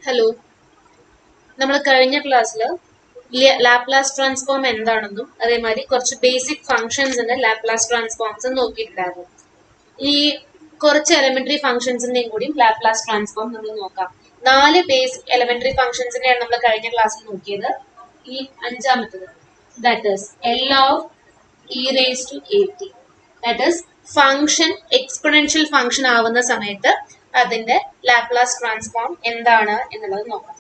Hello, നമ്മൾ കഴിഞ്ഞ ക്ലാസ്സിൽ ലാപ്ലാസ് ട്രാൻസ്ഫോം എന്താണെന്നും അതേമാതിരി കുറച്ച് ബേസിക് ഫംഗ്ഷൻസിന്റെ ലാപ്ലാസ് ട്രാൻസ്ഫോംസ് നോക്കിയിട്ടുണ്ടായിരുന്നു. ഈ കുറച്ച് എലമെന്ററി ഫംഗ്ഷൻസിന്റെയും കൂടി ലാപ്ലാസ് ട്രാൻസ്ഫോം നമ്മൾ നോക്കാം. 4 ബേസിക് എലമെന്ററി ഫംഗ്ഷൻസിന്റെയാണ് നമ്മൾ കഴിഞ്ഞ ക്ലാസ്സിൽ നോക്കിയത്. ഈ അഞ്ചാമത്തത് that is L of E raise to A T, that is function exponential function ആവുന്ന സമയത്ത് അതിന്റെ ലാപ്ലാസ് ട്രാൻസ്ഫോം എന്താണ് എന്നുള്ളത് നോക്കാം.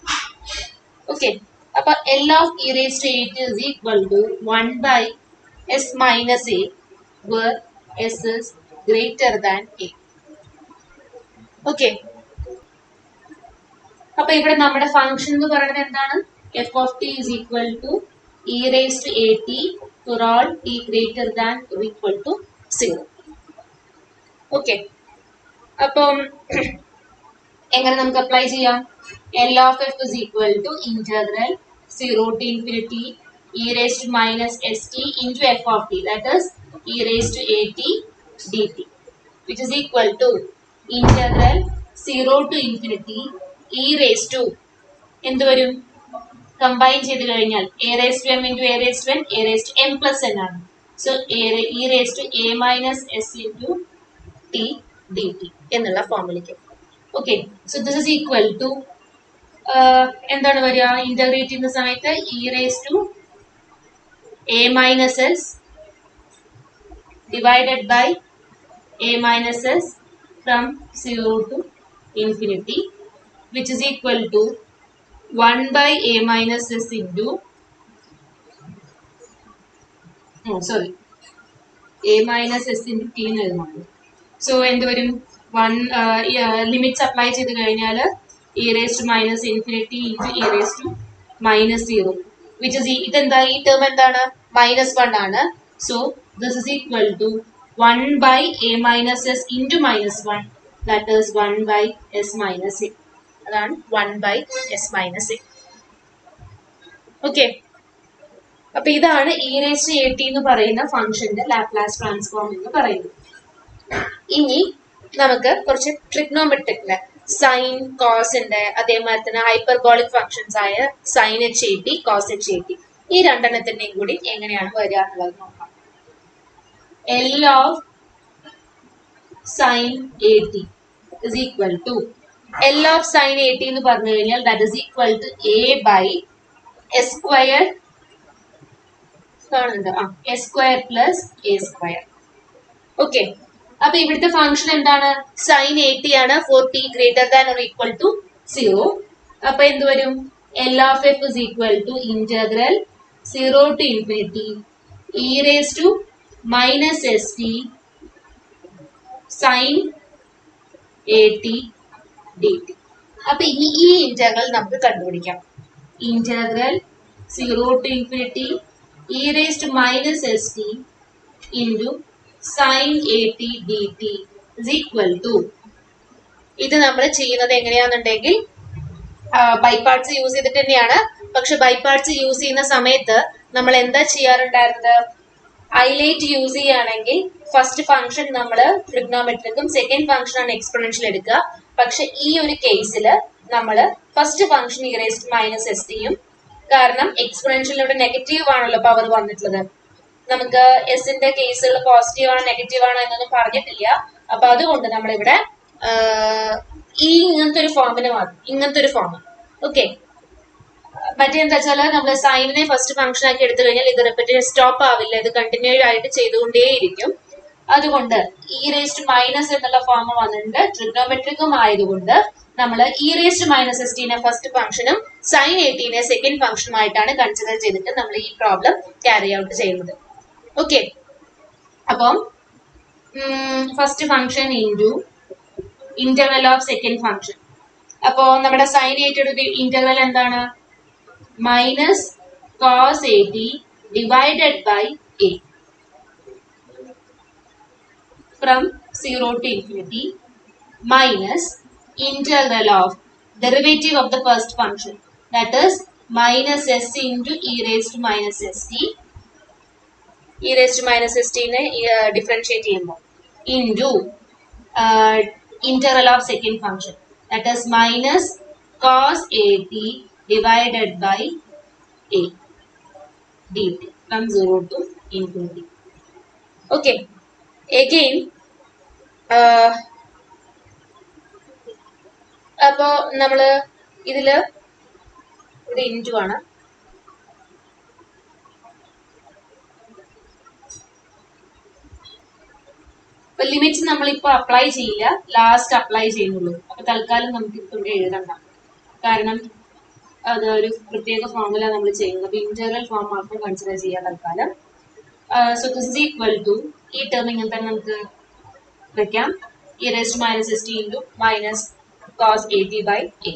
ഓക്കെ, അപ്പൊ L of E raise to A t is equal to 1 by s minus a where s is greater than a. Okay, അപ്പൊ ഇവിടെ നമ്മുടെ ഫംഗ്ഷൻ എന്ന് പറയുന്നത് എന്താണ്? F of t is equal to e raise to A t for all t greater than or equal to 0. Okay, അപ്പം എങ്ങനെ നമുക്ക് apply ചെയ്യാം? L of f is equal to integral 0 to infinity e raised to minus st into f of t, that is e raised to at dt, which is equal to integral 0 to infinity e raised to എന്ത് വരും? Combine ചെയ്ത് കഴിഞ്ഞാൽ a raised to m into a raised to n, a raised to m plus n ആണ്. So e raised to a minus s into t dt എന്നുള്ള ഫോമിലേക്ക്. Okay, so this is equal to എന്താണ് വരിക? Integrate ചെയ്യുന്ന സമയത്ത് e raise to a minus s divided by a minus s from 0 to infinity, which is equal to 1 by a minus s into a minus s into t എന്ന് എഴുതുന്നുണ്ട്. So എന്ത് വരും? Limits apply ചെയ്ത് കഴിഞ്ഞാൽ e raised to minus infinity into e raised to minus 0, which is ഇതെന്താ? ഈ term എന്താണ്? -1 ആണ്. So this is equal to 1 by a minus s into -1, that is 1 by s minus a. അതാണ് 1 by s minus a. Okay, അപ്പൊ ഇതാണ് e raised to at എന്ന് പറയുന്ന ഫംഗ്ഷന്റെ ലാപ്ലാസ് ട്രാൻസ്ഫോം എന്ന് പറയുന്നത്. ഇനി നമുക്ക് കുറച്ച് ട്രിഗ്നോമെട്രിക്കിന്റെ സൈൻ കോസിന്റെ അതേമാതിരി തന്നെ ഹൈപ്പർബോളിക് ഫംഗ്ഷൻസ് ആയ sine h a t, cos h a t, ഈ രണ്ടെണ്ണത്തിന്റെയും കൂടി എങ്ങനെയാണ് വരിക എന്നുള്ളത് നോക്കാം. L of sine A t is equal to L of sine A T എന്ന് പറഞ്ഞു കഴിഞ്ഞാൽ that is equal to a by s square s square plus a square. Okay, അപ്പൊ ഇവിടുത്തെ ഫംഗ്ഷൻ എന്താണ്? സൈൻ എ ടി ആണ് for t greater than or equal to 0. അപ്പൊ എന്ത് വരും? L of f is equal to integral 0 to infinity e raised to minus st sin at dt. അപ്പൊ ഇനി ഈ ഇന്റഗ്രൽ നമുക്ക് കണ്ടുപിടിക്കാം. Integral 0 to infinity e raised to minus st into sin at dt is equal to, ഇത് നമ്മൾ ചെയ്യുന്നത് എങ്ങനെയാണെന്നുണ്ടെങ്കിൽ by parts use ചെയ്തിട്ട് തന്നെയാണ്. പക്ഷെ ബൈ പാർട്സ് യൂസ് ചെയ്യുന്ന സമയത്ത് നമ്മൾ എന്താ ചെയ്യാറുണ്ടായിരുന്നത്? ഹൈലൈറ്റ് യൂസ് ചെയ്യുകയാണെങ്കിൽ ഫസ്റ്റ് ഫംഗ്ഷൻ നമ്മൾ ട്രിഗ്നോമെട്രിക്കും സെക്കൻഡ് ഫംഗ്ഷൻ ആണ് എക്സ്പൊണൻഷ്യൽ എടുക്കുക. പക്ഷെ ഈ ഒരു കേസിൽ നമ്മൾ first function E raised minus S ടിയും, കാരണം എക്സ്പൊണൻഷ്യലിലൂടെ നെഗറ്റീവ് ആണല്ലോ പവർ വന്നിട്ടുള്ളത്. നമുക്ക് എസിന്റെ കേസുകൾ പോസിറ്റീവ് ആണോ നെഗറ്റീവ് ആണോ എന്നൊന്നും പറഞ്ഞിട്ടില്ല. അപ്പൊ അതുകൊണ്ട് നമ്മളിവിടെ ഈ ഇങ്ങനത്തെ ഒരു ഫോമിന് മാത്രം, ഇങ്ങനത്തെ ഒരു ഫോം. ഓക്കെ, മറ്റേന്താ വെച്ചാല് നമ്മൾ സൈനിനെ ഫസ്റ്റ് ഫംഗ്ഷൻ ആക്കി എടുത്തു കഴിഞ്ഞാൽ ഇത് റിപ്പീറ്റ് സ്റ്റോപ്പ് ആവില്ല, ഇത് കണ്ടിന്യൂ ആയിട്ട് ചെയ്തുകൊണ്ടേയിരിക്കും. അതുകൊണ്ട് ഇ റേസ്ഡ് മൈനസ് എന്നുള്ള ഫോം വന്നിട്ടുണ്ട്. ട്രിഗ്നോമെട്രിക്കും ആയതുകൊണ്ട് നമ്മൾ ഇ റേസ്ഡ് മൈനസ് എസ് ടിനെ ഫസ്റ്റ് ഫംഗ്ഷനും സൈൻ എയ്റ്റീനെ സെക്കൻഡ് ഫംഗ്ഷനുമായിട്ടാണ് കൺസിഡർ ചെയ്തിട്ട് നമ്മൾ ഈ പ്രോബ്ലം ക്യാരി ഔട്ട് ചെയ്യുന്നത്. ഓക്കെ, അപ്പം first function into interval of second function. അപ്പോ നമ്മുടെ സൈൻ എയ്റ്റയുടെ ഇന്റർവെൽ എന്താണ്? Minus cos A T divided by A from 0 to infinity minus integral of derivative of the first function, that is minus s into e raised to minus st, e raised to minus st നെ differentiate ചെയ്യുമ്പോൾ into integral of second function, that is minus cos AT divided by A dt from 0 to infinity. Okay, again അപ്പോ നമ്മള് ഇതില് ഇവിടെ into ആണ്. അപ്പൊ limits നമ്മളിപ്പോ apply ചെയ്യില്ല, ലാസ്റ്റ് അപ്ലൈ ചെയ്യുന്നുള്ളൂ. അപ്പൊ തൽക്കാലം നമുക്ക് ഇപ്പൊ ഇവിടെ എഴുതണ്ട, കാരണം അത് ഒരു പ്രത്യേക ഫോമുല നമ്മൾ ചെയ്യുന്നത്. അപ്പൊ ഇന്റഗ്രൽ ഫോം മാത്രം കൺസിഡർ ചെയ്യാം തൽക്കാലം. So this is equal to, ഈ ടേം ഇങ്ങനെ തന്നെ നമുക്ക് വെക്കാം, e raised to minus st into minus cos at by a.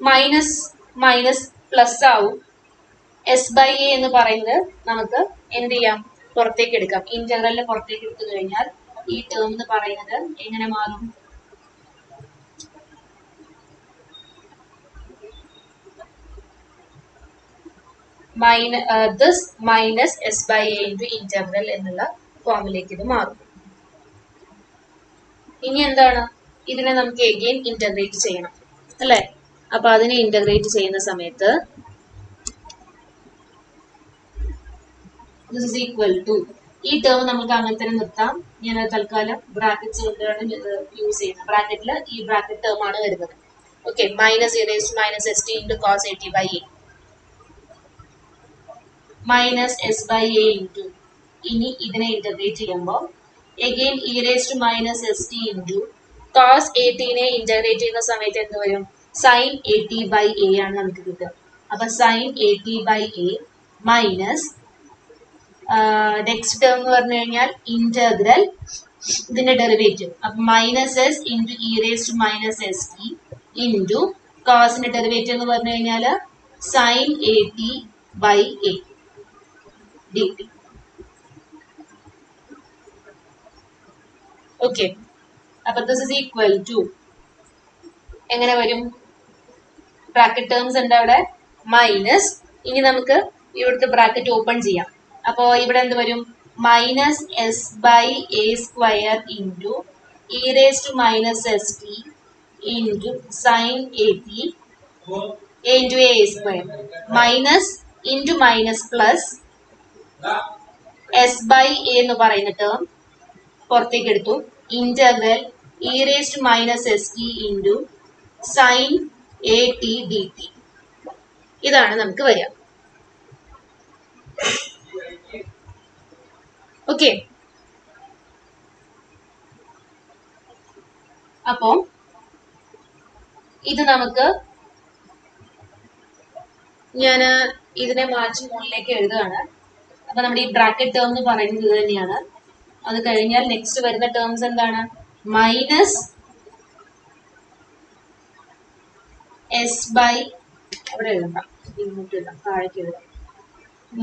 Minus minus plus ആവും. എസ് ബൈ എ എന്ന് പറയുന്നത് നമുക്ക് എന്ത് ചെയ്യാം, പുറത്തേക്ക് എടുക്കാം. ഇന്റഗ്രലിന് പുറത്തേക്ക് എടുത്തു കഴിഞ്ഞാൽ ഈ ടേം എന്ന് പറയുന്നത് എങ്ങനെ മാറും? This minus S by a into integral എന്നുള്ള ഫോമിലേക്ക് ഇത് മാറും. ഇനി എന്താണ്, ഇതിനെ നമുക്ക് എഗെയിൻ ഇന്റഗ്രേറ്റ് ചെയ്യണം അല്ലെ? അപ്പൊ അതിനെ ഇന്റഗ്രേറ്റ് ചെയ്യുന്ന സമയത്ത് ദിസ് ഇസ് ഈക്വൽ ടു, ഈ ടേം നമുക്ക് അങ്ങനെ തന്നെ നിർത്താം. ഞാൻ തൽക്കാലം ബ്രാക്കറ്റ്സ് കൊണ്ടാണ് ഇത് യൂസ് ചെയ്യുന്നത്. ബ്രാക്കറ്റിൽ ഈ ബ്രാക്കറ്റ് ടേം ആണ് വരുന്നത്. Okay, minus e raised to minus st into cos at by a minus S by a into, ഇനി ഇതിനെ ഇന്റഗ്രേറ്റ് ചെയ്യുമ്പോൾ again e raised to minus st into cos at നെ ഇന്റഗ്രേറ്റ് ചെയ്യുന്ന സമയത്ത് എന്ത് വരും? sin at by a ആണ് നമുക്ക് കിട്ടുക. അപ്പൊ sin at by a minus next term എന്ന് പറഞ്ഞു കഴിഞ്ഞാൽ ഇന്റഗ്രൽ ഇതിന്റെ ഡെറിവേറ്റീവ്. അപ്പൊ minus S into E raise to minus S T into കോസിന്റെ ഡെറിവേറ്റീവ് എന്ന് പറഞ്ഞു കഴിഞ്ഞാൽ sine A T by A D T. Okay, അപ്പൊ ദിസ് ഇസ് ഈക്വൽ ടു എങ്ങനെ വരും? ബ്രാക്കറ്റ് ടേംസ് ഉണ്ട് അവിടെ, മൈനസ്. ഇനി നമുക്ക് ഇവിടുത്തെ ബ്രാക്കറ്റ് ഓപ്പൺ ചെയ്യാം. അപ്പോ ഇവിടെ എന്ത് വരും? Minus S by A square into E raise to minus S T into sine A t a into a square minus into minus plus s by a എന്ന് പറയുന്ന ടേം പുറത്തേക്ക് എടുത്തു. Integral e raise to minus S T into sine A t d t. ഇതാണ് നമുക്ക് വരിക. Okay, അപ്പോ ഇത് നമുക്ക്, ഞാൻ ഇതിനെ മാറ്റി മുകളിലേക്ക് എഴുതുകയാണ്. അപ്പൊ നമ്മുടെ ഈ ബ്രാക്കറ്റ് ടേം എന്ന് പറയുന്നത് ഇത് തന്നെയാണ്. അത് കഴിഞ്ഞാൽ നെക്സ്റ്റ് വരുന്ന ടേംസ് എന്താണ്? മൈനസ് എസ് ബൈ, അവിടെ എഴുതണ്ട, ഇങ്ങോട്ട് എഴുതാം, താഴേക്ക് എഴുതാം.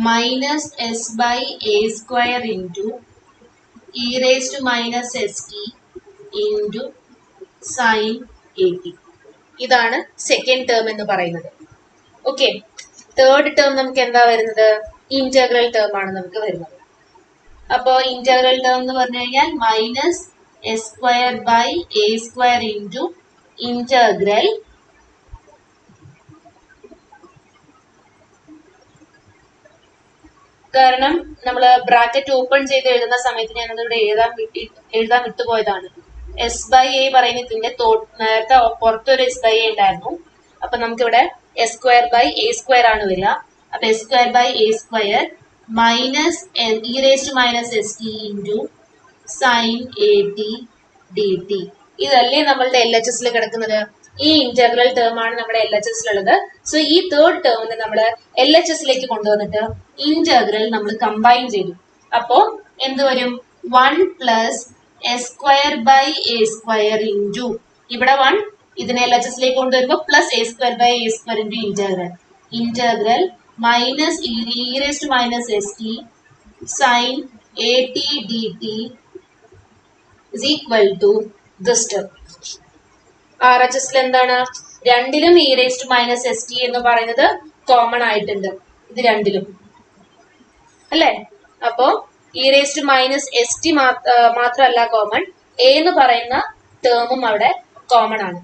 Minus S by A square into E raise to minus S T into sine A t. ഇതാണ് സെക്കൻഡ് ടേം എന്ന് പറയുന്നത്. ഓക്കെ, തേർഡ് ടേം നമുക്ക് എന്താ വരുന്നത്? ഇന്റഗ്രൽ ടേം ആണ് നമുക്ക് വരുന്നത്. അപ്പോ ഇന്റഗ്രൽ ടേം എന്ന് പറഞ്ഞു കഴിഞ്ഞാൽ minus s square by A square into integral കാരണം നമ്മൾ ബ്രാക്കറ്റ് ഓപ്പൺ ചെയ്ത് എഴുതുന്ന സമയത്ത് ഞാനതിവിടെ എഴുതാൻ വിട്ടുപോയതാണ്. എസ് ബൈ എ പറയുന്നതിന്റെ നേരത്തെ പുറത്തൊരു എസ് ബൈ എ ഉണ്ടായിരുന്നു. അപ്പൊ നമുക്കിവിടെ s square by A square ആണ് വരിക. അപ്പൊ s square by A square minus e raise to minus S T into sine A t d t. ഇതല്ലേ നമ്മളുടെ എൽ എച്ച് എസിൽ കിടക്കുന്നത്? ഈ ഇന്റഗ്രൽ ടേം ആണ് നമ്മുടെ എൽ എച്ച് എസിലുള്ളത്. സോ ഈ തേർഡ് ടേമിന് നമ്മൾ എൽ എച്ച് എസിലേക്ക് കൊണ്ടുവന്നിട്ട് ഇന്റഗ്രൽ നമ്മൾ കമ്പൈൻ ചെയ്തു. അപ്പോ എന്ത് വരും? 1 plus s square by A square into, ഇവിടെ 1, ഇതിനെ എൽ എച്ച് എസിലേക്ക് കൊണ്ടുവരുമ്പോൾ plus a square by A square into integral minus e raise to minus S T sine A t d t is equal to this term. R H എസിൽ എന്താണ്? രണ്ടിലും ഇ raise to minus S ടി എന്ന് പറയുന്നത് common ആയിട്ടുണ്ട്, ഇത് രണ്ടിലും അല്ലേ? അപ്പോ e raise to minus S t മാത്രമല്ല കോമൺ, എ എന്ന് പറയുന്ന ടേമും അവിടെ കോമൺ ആണ്.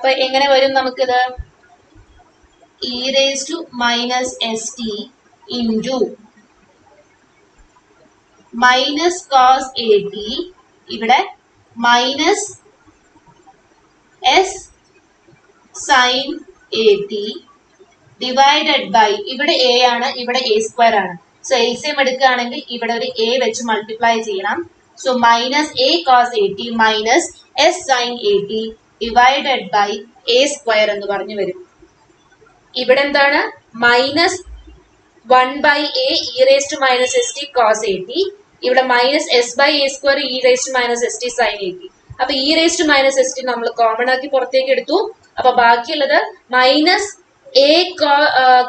അപ്പൊ എങ്ങനെ വരും നമുക്കിത്? E raise to minus S T into minus cos A T, ഇവിടെ minus S sine A T divided by, ഇവിടെ എ ആണ്, ഇവിടെ എ സ്ക്വയർ ആണ്. സോ എൽസിയം എടുക്കുകയാണെങ്കിൽ ഇവിടെ ഒരു എ വെച്ച് മൾട്ടിപ്ലൈ ചെയ്യണം. So minus A cos A T minus S sine A T divided by A square എന്ന് പറഞ്ഞു വരും. ഇവിടെ എന്താണ്? Minus 1 A E raise to minus S T cos A T, ഇവിടെ minus S by A square E raise to minus S T sine A T. അപ്പൊ E raise to minus S T നമ്മൾ common ആക്കി പുറത്തേക്ക് എടുത്തു. അപ്പൊ ബാക്കിയുള്ളത് minus A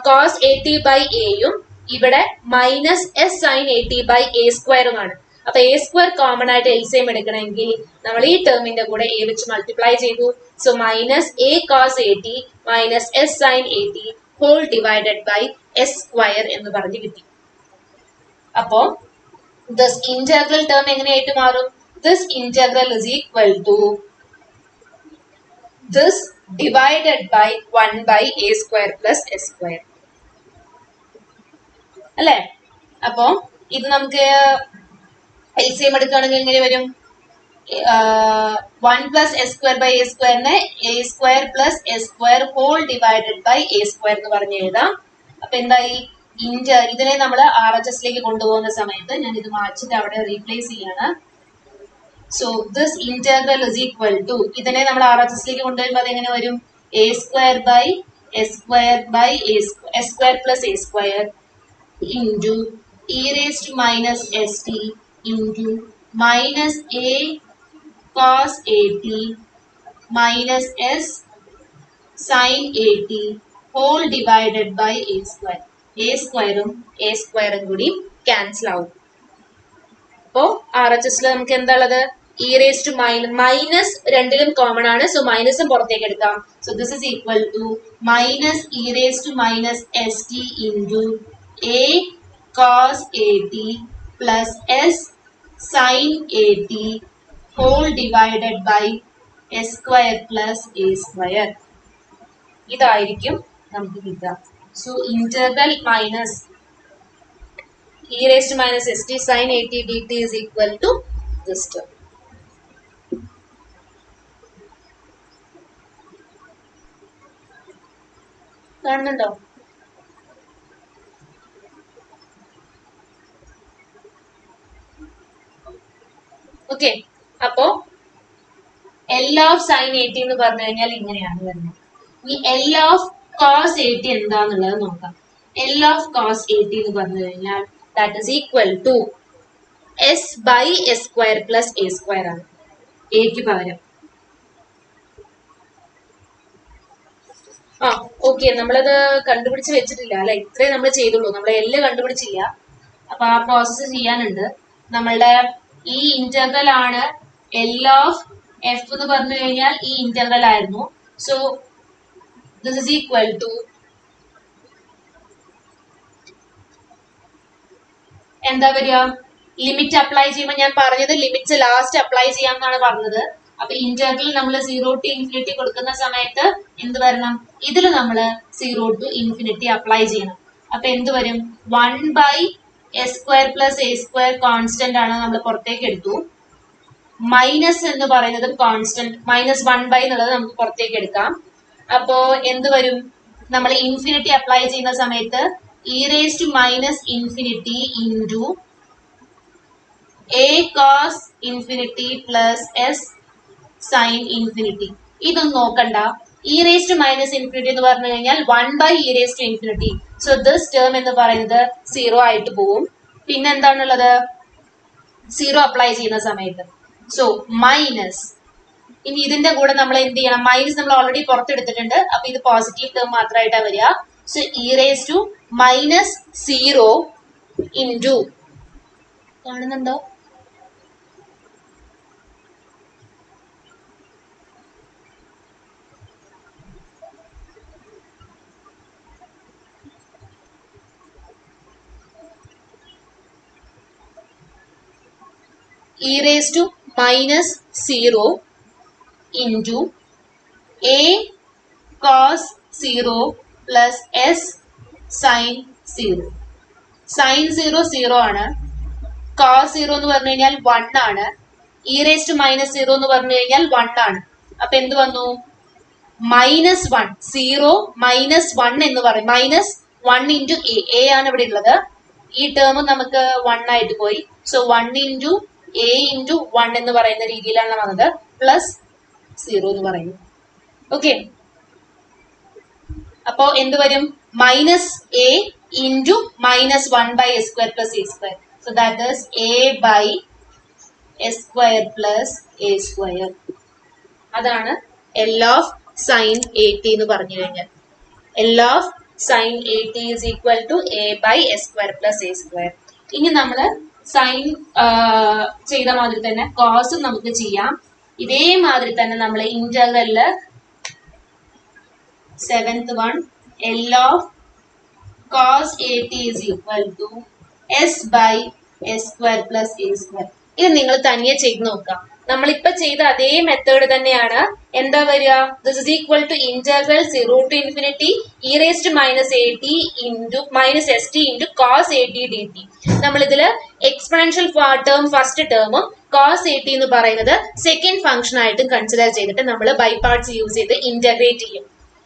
cos A T by എയും ഇവിടെ minus S sine A T by A സ്ക്വയറുമാണ്. അപ്പൊ എ സ്ക്വയർ കോമൺ ആയിട്ട് എൽസിയം എടുക്കണമെങ്കിൽ നമ്മൾ ഈ ടേമിന്റെ കൂടെ എ വെച്ച് മൾട്ടിപ്ലൈ ചെയ്തു. So minus A cos A T minus S sine A t whole divided by s square എന്ന് പറഞ്ഞ് കിട്ടി. അപ്പോ ദിസ് ഇന്റഗ്രൽ ടേം എങ്ങനെയായിട്ട് മാറും? This integral is equal to this divided by 1 by a square plus s square. അല്ലെ? അപ്പോ ഇത് നമുക്ക് എൽസിയം എടുക്കുകയാണെങ്കിൽ എങ്ങനെ വരും? 1 plus s square by a square നെ a square plus s square whole divided by a square എന്ന് പറഞ്ഞ് എഴുതാം. അപ്പൊ എന്തായി? ഇതിനെ നമ്മൾ RHS ലേക്ക് കൊണ്ടുപോകുന്ന സമയത്ത് ഞാൻ ഇത് മാറ്റിട്ട് അവിടെ റീപ്ലേസ് ചെയ്യാണ്. So this integral is equal to, ഇതിനെ നമ്മൾ RHS ലേക്ക് കൊണ്ടുവരുമ്പോൾ അത് എങ്ങനെ വരും? a square by s square by s square plus a square into e raised to minus st into minus a cos a t minus s sin a t whole divided by a square. a സ്ക്വയറും a സ്ക്വയറും കൂടി cancel ആവും. അപ്പോ RHS നമുക്ക് എന്താ ഉള്ളത്? E raise to minus രണ്ടിലും common ആണ്. സോ മൈനസും പുറത്തേക്ക് എടുക്കാം. So this is equal to minus e raise to minus S T into a cos A t plus s sine A t whole divided by s square plus a square. ഇതായിരിക്കും നമുക്ക് കിട്ടുക. So integral minus e raised to minus st sin a t dt is equal to this term. കാണുന്നുണ്ടോ? Okay. അപ്പോ L of sine A T എന്ന് പറഞ്ഞു കഴിഞ്ഞാൽ ഇങ്ങനെയാണ് വരുന്നത്. ഈ L of cos A T എന്താന്നുള്ളത് നോക്കാം. L of cos A T എന്ന് പറഞ്ഞു കഴിഞ്ഞാൽ that is equal to s by s square plus a square ആണ്. എക്ക് പകരം. ഓക്കെ, നമ്മളത് കണ്ടുപിടിച്ച് വെച്ചിട്ടില്ല അല്ലെ? ഇത്രേ നമ്മൾ ചെയ്തുള്ളൂ. നമ്മൾ എല്ല് കണ്ടുപിടിച്ചില്ല. അപ്പൊ ആ പ്രോസസ്സ് ചെയ്യാനുണ്ട്. നമ്മളുടെ ഈ ഇന്റഗ്രൽ ആണ് എൽ ഓഫ് എഫ് എന്ന് പറഞ്ഞു കഴിഞ്ഞാൽ ഈ ഇന്റഗ്രൽ ആയിരുന്നു. So this is equal to എന്താ വരിക? ലിമിറ്റ് അപ്ലൈ ചെയ്യുമ്പോൾ ഞാൻ പറഞ്ഞത് ലിമിറ്റ്സ് ലാസ്റ്റ് അപ്ലൈ ചെയ്യാമെന്നാണ് പറഞ്ഞത്. അപ്പൊ ഇന്റഗ്രൽ നമ്മൾ 0 to ഇൻഫിനിറ്റി കൊടുക്കുന്ന സമയത്ത് എന്ത് വരണം? ഇതിൽ നമ്മൾ 0 to ഇൻഫിനിറ്റി അപ്ലൈ ചെയ്യണം. അപ്പൊ എന്ത് വരും? 1 by s square plus a square constant ആണ്, നമ്മൾ പുറത്തേക്ക് എടുത്തു. മൈനസ് എന്ന് പറയുന്നത് കോൺസ്റ്റന്റ്, മൈനസ് 1 by എന്നുള്ളത് നമുക്ക് പുറത്തേക്ക് എടുക്കാം. അപ്പോ എന്ത് വരും? നമ്മൾ ഇൻഫിനിറ്റി അപ്ലൈ ചെയ്യുന്ന സമയത്ത് e raised to minus infinity into a cos infinity plus s sin infinity. ഇതൊന്നും നോക്കണ്ട. e raised to minus infinity എന്ന് പറഞ്ഞു കഴിഞ്ഞാൽ 1 by e raised to infinity. So this term എന്ന് പറയുന്നത് 0 ആയിട്ട് പോവും. പിന്നെ എന്താണുള്ളത്? 0 അപ്ലൈ ചെയ്യുന്ന സമയത്ത് സോ മൈനസ്. ഇനി ഇതിന്റെ കൂടെ നമ്മൾ എന്ത് ചെയ്യണം? മൈനസ് നമ്മൾ ഓൾറെഡി പുറത്തെടുത്തിട്ടുണ്ട്. അപ്പൊ ഇത് പോസിറ്റീവ് ടേം മാത്രമായിട്ടാണ് വരിക. So e raised to minus 0 into, കാണുന്നുണ്ടോ? e raised to minus 0 into a cos 0 plus s sin 0. sin 0 0 ആണ്, cos 0 എന്ന് പറഞ്ഞു കഴിഞ്ഞാൽ 1 ആണ്, e raised to minus 0 എന്ന് പറഞ്ഞു കഴിഞ്ഞാൽ 1 ആണ്. അപ്പൊ എന്ത് വന്നു? മൈനസ് 1, 0 മൈനസ് 1 എന്ന് പറയും. മൈനസ് 1 ഇൻറ്റു എ ആണ് ഇവിടെ ഉള്ളത്. ഈ ടേം നമുക്ക് 1 ആയിട്ട് പോയി. സോ 1 ഇൻറ്റു എ ഇൻറ്റു 1 എന്ന് പറയുന്ന രീതിയിലാണ് വന്നത്. പ്ലസ് 0 എന്ന് പറയുന്നു. ഓക്കെ, അപ്പോ എന്ത് വരും? Minus a into minus 1 by s square plus a square. So that is a by s square plus a square. അതാണ് എൽ ഓഫ് സൈൻ 80 എന്ന് പറഞ്ഞു കഴിഞ്ഞാൽ. L of sine 80 is equal to a by s square plus a square. ഇനി നമ്മൾ sign ചെയ്ത മാതിരി തന്നെ കോസും നമുക്ക് ചെയ്യാം. ഇതേമാതിരി തന്നെ നമ്മൾ ഇന്റഗ്രലില് 7th one, L of cos 80 is equal to S by S square plus A square. ഇത് നിങ്ങൾ തനിയെ ചെയ്ത് നോക്കാം. നമ്മളിപ്പോ ചെയ്ത അതേ മെത്തേഡ് തന്നെയാണ്. എന്താ വരിക? This is equal to integral 0 to infinity e raised to minus 80 into minus st into cos 80 dt. നമ്മൾ ഇതില് എക്സ്പൊണൻഷ്യൽ ടേം ഫസ്റ്റ് ടേമും cos 80 എന്ന് പറയുന്നത് സെക്കൻഡ് ഫംഗ്ഷൻ ആയിട്ടും കൺസിഡർ ചെയ്തിട്ട് നമ്മൾ ബൈ പാർട്സ് യൂസ് ചെയ്ത് ഇന്റഗ്രേറ്റ് ചെയ്യും.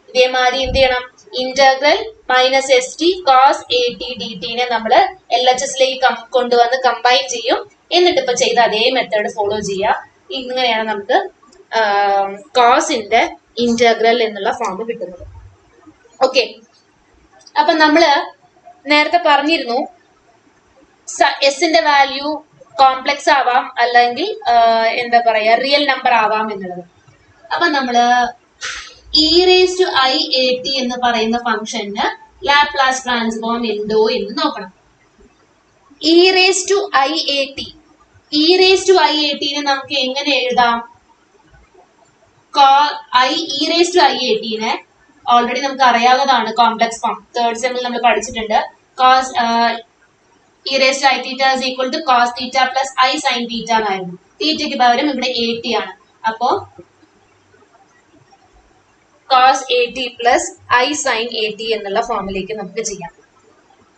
ഇതേമാതിരി എന്ത് ചെയ്യണം? ഇന്റഗ്രൽ minus S T cos 80 D ടിനെ നമ്മൾ എൽ എച്ച് എസിലേക്ക് കൊണ്ടുവന്ന് കമ്പൈൻ ചെയ്യും. എന്നിട്ട് ഇപ്പൊ ചെയ്ത അതേ മെത്തേഡ് ഫോളോ ചെയ്യുക. ഇങ്ങനെയാണ് നമുക്ക് കോസിന്റെ ഇന്റഗ്രൽ എന്നുള്ള ഫോം കിട്ടുന്നത്. ഓക്കെ, അപ്പൊ നമ്മള് നേരത്തെ പറഞ്ഞിരുന്നു എസിന്റെ വാല്യൂ കോംപ്ലക്സ് ആവാം, അല്ലെങ്കിൽ എന്താ പറയാ റിയൽ നമ്പർ ആവാം എന്നുള്ളത്. അപ്പൊ നമ്മള് e raised to i at എന്ന് പറയുന്ന ഫംഗ്ഷന് ലാപ്ലാസ് ട്രാൻസ്ഫോം ഉണ്ടോ എന്ന് നോക്കണം. e raised to i at, e raised to i at നെ നമുക്ക് എങ്ങനെ എഴുതാം? e raised to i at നെ ഓൾറെഡി നമുക്ക് അറിയാവുന്നതാണ്, കോംപ്ലക്സ് ഫോം തേർഡ് സെമ്മിൽ നമ്മൾ പഠിച്ചിട്ടുണ്ട്. Cos e raised to i theta is equal to cos theta plus i sin theta എന്നായിരുന്നു. തീറ്റയ്ക്ക് പകരം ഇവിടെ 80 ആണ്. അപ്പോ cos 80 plus i sin 80 എന്നുള്ള ഫോമിലേക്ക് നമുക്ക് ചെയ്യാം.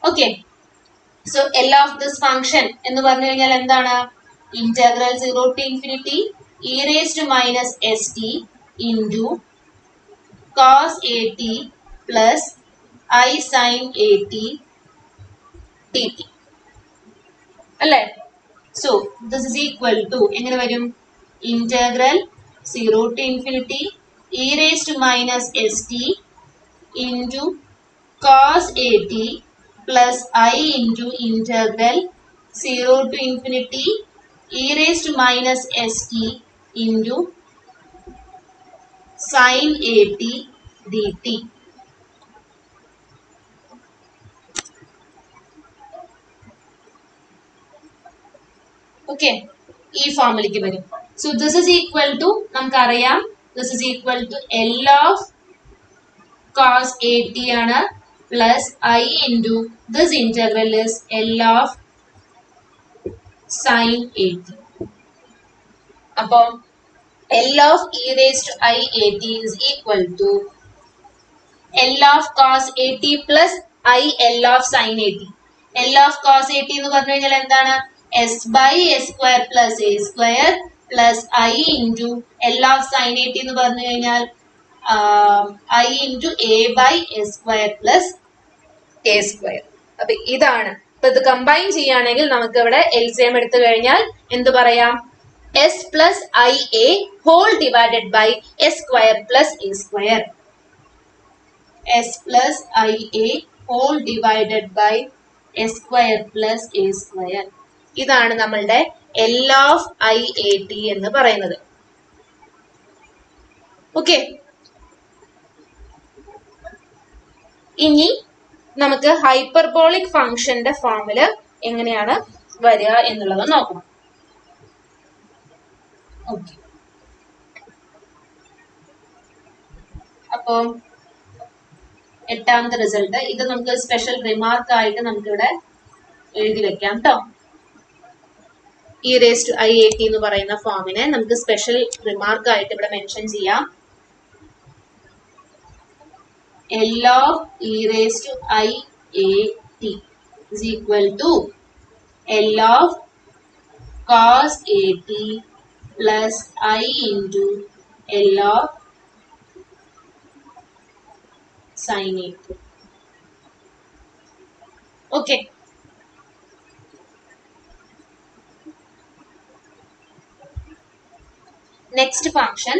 Okay, so L of this function എന്ന് പറഞ്ഞു കഴിഞ്ഞാൽ എന്താണ്? Integral 0 to infinity e raised to minus st into cos 80 plus i sin 80 dt അല്ലേ? So this is equal to എങ്ങനെ വരും? Integral 0 to infinity e raised to minus st into cos 80 plus i into integral 0 to infinity e raised to minus st into sin 80 dt. Okay, ഈ ഫോമിലേക്ക് വരും. So this is equal to നമുക്കറിയാം, this is equal to L of cos 80 ആണ് plus I into this integral is L of sin 80. അപ്പോൾ L of e raised to I 80 is equal to L of cos 80 plus I L of sin 80. L of cos 80 എന്ന് പറഞ്ഞു കഴിഞ്ഞാൽ എന്താണ്? S by S square plus A square plus I into L of sin 80 എന്ന് പറഞ്ഞു കഴിഞ്ഞാൽ I into A by S square plus A square. അപ്പൊ ഇതാണ്. അപ്പൊ ഇത് കമ്പൈൻ ചെയ്യുകയാണെങ്കിൽ നമുക്ക് ഇവിടെ LCM എടുത്തു കഴിഞ്ഞാൽ എന്ത് പറയാം? S plus IA whole divided by S square plus A square. S plus IA whole divided by S square plus A square. ഇതാണ് നമ്മളുടെ L of IAT എന്ന് പറയുന്നത്. ഓക്കെ, ഇനി നമുക്ക് ഹൈപ്പർബോളിക് ഫംഗ്ഷന്റെ ഫോമില് എങ്ങനെയാണ് വരിക എന്നുള്ളത് നോക്കണം. ഓക്കെ, അപ്പോ എട്ടാമത്തെ റിസൾട്ട് ഇത് നമുക്ക് സ്പെഷ്യൽ റിമാർക്ക് ആയിട്ട് നമുക്കിവിടെ എഴുതി വെക്കാം കേട്ടോ. e raised to i 80 എന്ന് പറയുന്ന ഫോമിനെ നമുക്ക് സ്പെഷ്യൽ റിമാർക്ക് ആയിട്ട് ഇവിടെ മെൻഷൻ ചെയ്യാം. L of e raised to I a t is equal to L of cos a t plus I into L of sin a t. Okay. Next function,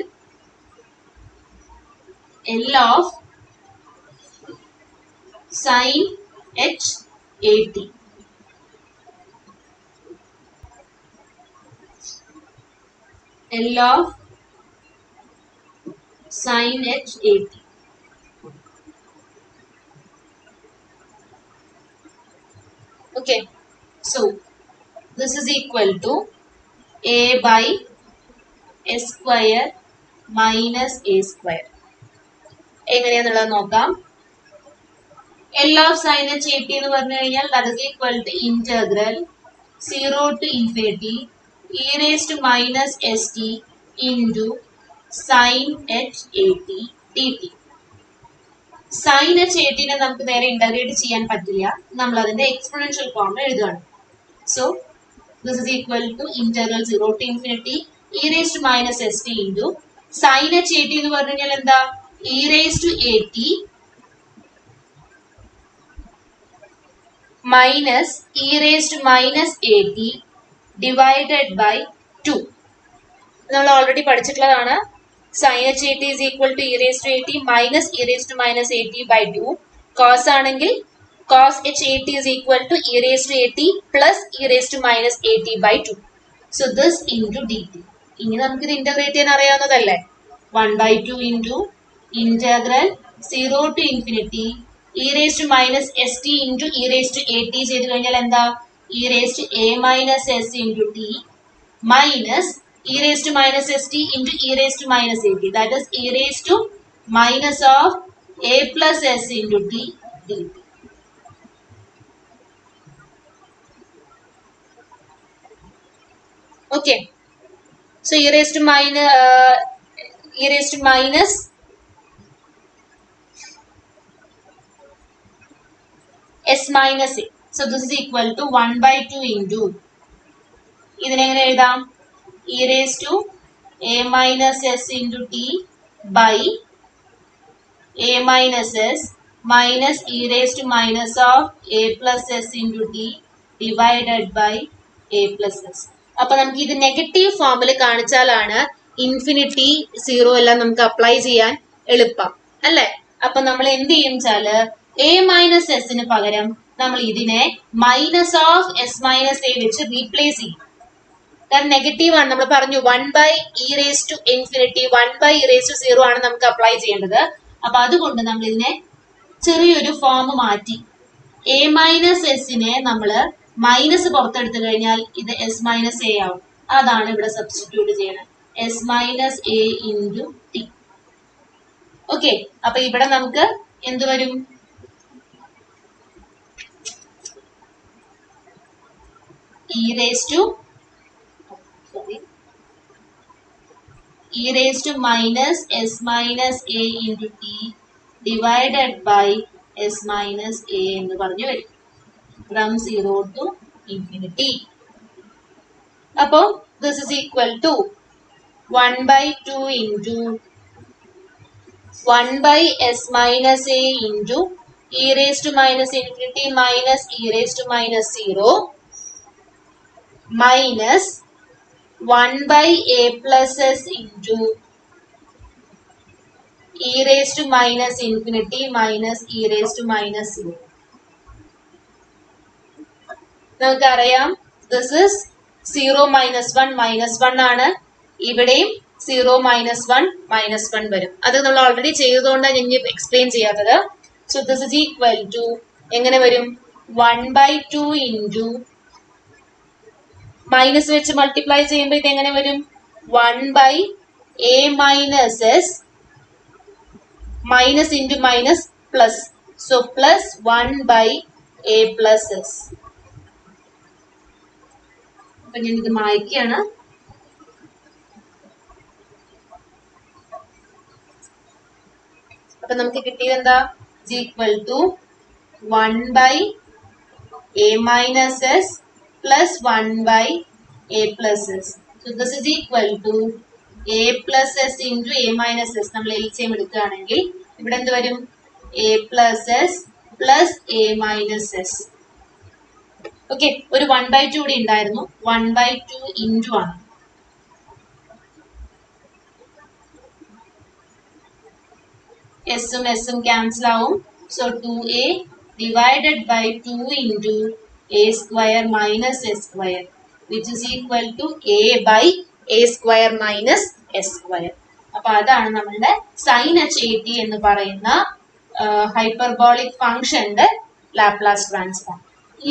L of sin h a t. L of sin h a t. Okay. So this is equal to a by s square minus a square. എങ്ങനെയാന്നുള്ളത് നോക്കാം. L of sin h a t എന്ന് പറഞ്ഞു കഴിഞ്ഞാൽ that is equal to integral 0 to infinity e raised to minus st into sin h a t dt. Sin h a t നെ നമുക്ക് നേരെ integrate ചെയ്യാൻ പറ്റില്ല. നമ്മൾ അതിന്റെ എക്സ്പോണൻഷ്യൽ ഫോം എഴുതുകയാണ്. So this is equal to integral 0 to infinity e raised to minus st into sin h a t എന്ന് പറഞ്ഞു കഴിഞ്ഞാൽ എന്താ e raised to a t minus e raised to minus a t divided by 2. നമ്മൾ already പഠിച്ചിട്ടുള്ളതാണ്. sin h a t is equal to e raised to a t minus e raised to minus a t by 2. cos ആണെങ്കിൽ cos h a t is equal to e raised to a t plus e raised to minus a t by 2. So this into dt. ഇനി നമുക്കിത് integrate ചെയ്യാൻ അറിയാവുന്നതല്ലേ. 1 by 2 into integral 0 to infinity e raised to minus st into e raised to a t ചെയ്ത് കഴിഞ്ഞാൽ എന്താ e raised to a minus s into t minus e raised to minus st into e raised to minus a t. That is e raised to minus of a plus s into t dt. Okay. So e raised to minus s minus a. So this is equal to 1 by 2 into ഇതിനെങ്ങനെ എഴുതാം e raised to a minus s into t by a minus s minus e raised to minus of a plus s into t divided by a plus s. അപ്പൊ നമുക്ക് ഇത് negative ഫോമിൽ കാണിച്ചാലാണ് infinity zero എല്ലാം നമുക്ക് apply ചെയ്യാൻ എളുപ്പം അല്ലെ. അപ്പൊ നമ്മൾ എന്ത് ചെയ്യും വെച്ചാല് a മൈനസ് എസിന് പകരം നമ്മൾ ഇതിനെ minus of S minus A വെച്ച് റീപ്ലേസ് ചെയ്യും. കാരണം നെഗറ്റീവ് ആണ്. നമ്മൾ പറഞ്ഞു 1 by e raised to infinity 1 by e raised to 0 ആണ് നമുക്ക് അപ്ലൈ ചെയ്യേണ്ടത്. അപ്പൊ അതുകൊണ്ട് നമ്മൾ ഇതിനെ ചെറിയൊരു ഫോം മാറ്റി a മൈനസ് എസിനെ നമ്മള് മൈനസ് പുറത്തെടുത്തു കഴിഞ്ഞാൽ ഇത് എസ് മൈനസ് എ ആവും. അതാണ് ഇവിടെ സബ്സ്റ്റിറ്റ്യൂട്ട് ചെയ്യണത് S minus a into T. Okay. അപ്പൊ ഇവിടെ നമുക്ക് എന്ത് വരും e raised to minus s minus a into t divided by s minus a എന്ന് പറഞ്ഞു വരും from 0 to infinity. അപ്പോൾ this is equal to 1 by 2 into 1 by s minus a into e raised to minus infinity minus e raised to minus 0 minus 1 by a plus s into e raised to minus infinity minus e raised to minus 0. നമുക്കറിയാം this is 0 minus 1 minus 1 ആണ്. ഇവിടെയും 0 minus 1 minus 1 വരും. അത് നമ്മൾ already ചെയ്തതുകൊണ്ടാണ് ഞാൻ explain ചെയ്യാത്തത്. So this is equal to എങ്ങനെ വരും 1 by 2 into മൈനസ് വെച്ച് മൾട്ടിപ്ലൈ ചെയ്യുമ്പോൾ ഇത് എങ്ങനെ വരും 1 by a minus s minus into minus plus. So plus 1 by a plus s. അപ്പൊ ഞാൻ ഇത് മായ്ക്കാണ്. അപ്പൊ അപ്പൊ നമുക്ക് കിട്ടിയത് എന്താ? is equal to 1 by a minus s plus 1 by a plus s. So this is equal to a plus s into a minus s. നമ്മൾ LCM എടുക്കുകയാണെങ്കിൽ ഇവിടെ എന്ത് വരും? a plus s plus a minus s. Okay, ഒരു 1/2 കൂടി ഉണ്ടായിരുന്നു. 1/2 into ആണ്. എസും എസും ക്യാൻസൽ ആവും. So 2a divided by 2 into a square minus s square, which is equal to a by a square minus s square. അപ്പൊ അതാണ് നമ്മളുടെ sin HAT എന്ന് പറയുന്ന ഹൈപ്പർബോളിക് ഫംഗ്ഷന്റെ ലാപ്ലാസ് ട്രാൻസ്ഫോം.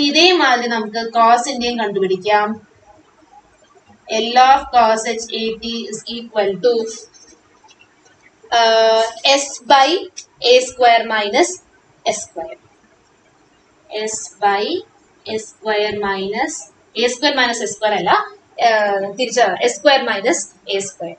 ഇതേമാതിരി നമുക്ക് കോസിന്റെയും കണ്ടുപിടിക്കാം. L of cos HAT is equal to s by a square minus s square. s by a square minus a square minus s square അല്ല, തിരിച്ച s square minus a square.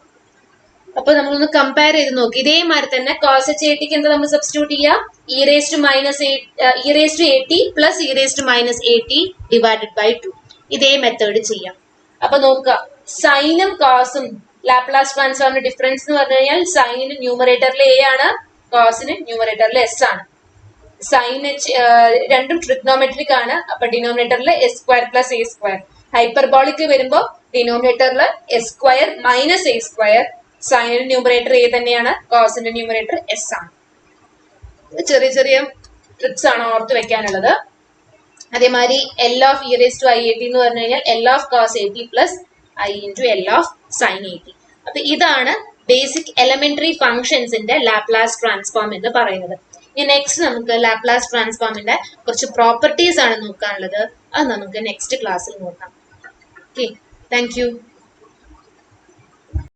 അപ്പൊ നമ്മളൊന്ന് compare ചെയ്ത് നോക്കി. ഇതേമാതിരി തന്നെ cos HAT എന്താ നമ്മൾ സബ്സ്റ്റിറ്റ്യൂട്ട് ചെയ്യുക? e raised to at plus e raised to minus at divided by 2. ഇതേ മെത്തേഡ് ചെയ്യാം. അപ്പൊ നോക്കുക, സൈനും കോസും ലാപ്ലാസ് ട്രാൻസ്ഫോമിന്റെ ഡിഫറൻസ് എന്ന് പറഞ്ഞു കഴിഞ്ഞാൽ സൈനിന് ന്യൂമറേറ്ററിൽ a ആണ്, കോസിന് ന്യൂമറേറ്ററിൽ s ആണ്. സൈൻ രണ്ടും ട്രിഗ്നോമെട്രിക് ആണ്. അപ്പൊ ഡിനോമിനേറ്ററിൽ s square plus a square. Hyperbolic വരുമ്പോൾ ഡിനോമിനേറ്ററിൽ s square minus a square. സൈനിന്റെ ന്യൂമറേറ്റർ a തന്നെയാണ്, കോസിന്റെ ന്യൂമറേറ്റർ s ആണ്. ചെറിയ ചെറിയ ട്രിക്സ് ആണ് ഓർത്ത് വെക്കാനുള്ളത്. അതേമാതിരി L of e raised to iat എന്ന് പറഞ്ഞു കഴിഞ്ഞാൽ L of cos at plus i into L of sin at. അപ്പൊ ഇതാണ് ബേസിക് എലമെന്ററി ഫംഗ്ഷൻസിന്റെ ലാപ്ലാസ് ട്രാൻസ്ഫോം എന്ന് പറയുന്നത്. ഇനി നെക്സ്റ്റ് നമുക്ക് ലാപ്ലാസ് ട്രാൻസ്ഫോമിന്റെ കുറച്ച് പ്രോപ്പർട്ടീസ് ആണ് നോക്കാനുള്ളത്. അത് നമുക്ക് നെക്സ്റ്റ് ക്ലാസ്സിൽ നോക്കാം. Okay, thank you.